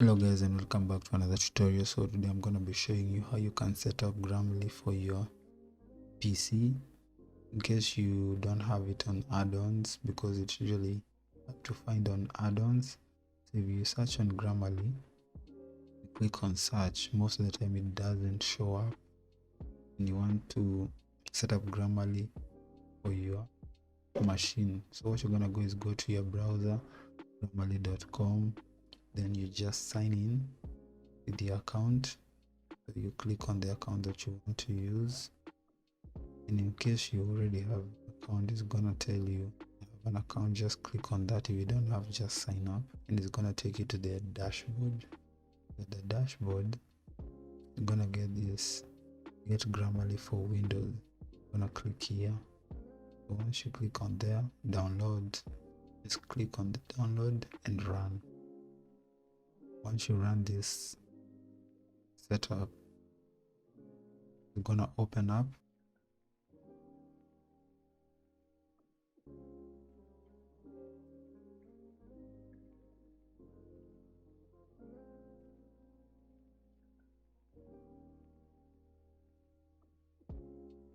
Hello guys, and welcome back to another tutorial. So today I'm going to be showing you how you can set up Grammarly for your PC in case you don't have it on add-ons, because it's usually hard to find on add-ons. So if you search on Grammarly, you click on search, most of the time it doesn't show up, and you want to set up Grammarly for your machine. So what you're going to go is go to your browser, grammarly.com, then you just sign in with the account. So you click on the account that you want to use, and in case you already have an account, it's gonna tell you have an account. Just click on that. If you don't have, just sign up, and it's gonna take you to the dashboard. At the dashboard, you're gonna get this get Grammarly for Windows. I'm gonna click here. So once you click on there, download, just click on the download and run. Once you run this setup, you're gonna open up.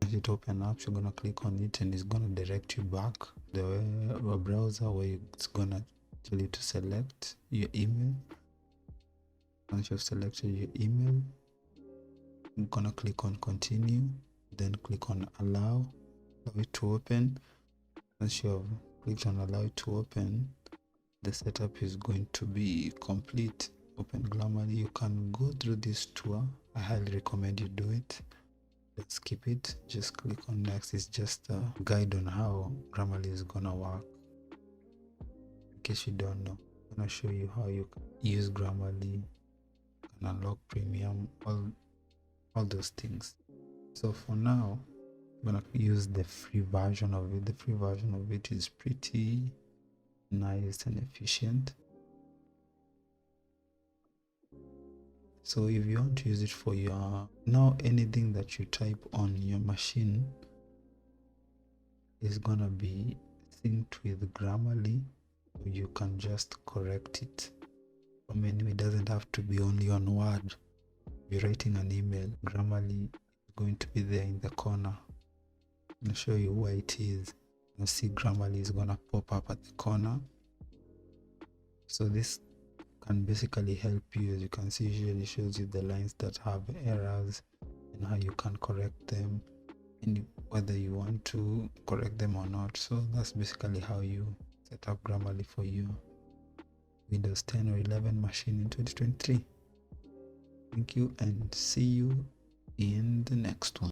Once it open up, you're gonna click on it, and it's gonna direct you back the browser where it's gonna tell you to select your email. Once you've selected your email, I'm gonna click on continue, then click on allow it to open. Once you've clicked on allow it to open, the setup is going to be complete. Open Grammarly. You can go through this tour. I highly recommend you do it. Let's skip it. Just click on next. It's just a guide on how Grammarly is gonna work. In case you don't know, I'm gonna show you how you can use Grammarly, can unlock premium, all those things. So for now, I'm gonna use the free version of it. The free version of it is pretty nice and efficient. So if you want to use it for your now, anything that you type on your machine is gonna be synced with Grammarly, so you can just correct it from anywhere. It doesn't have to be only on Word. If you're writing an email, Grammarly is going to be there in the corner. I'll show you where it is. You'll see Grammarly is gonna pop up at the corner. So this can basically help you. As you can see, usually shows you the lines that have errors and how you can correct them, and whether you want to correct them or not. So that's basically how you set up Grammarly for your Windows 10 or 11 machine in 2023. Thank you, and see you in the next one.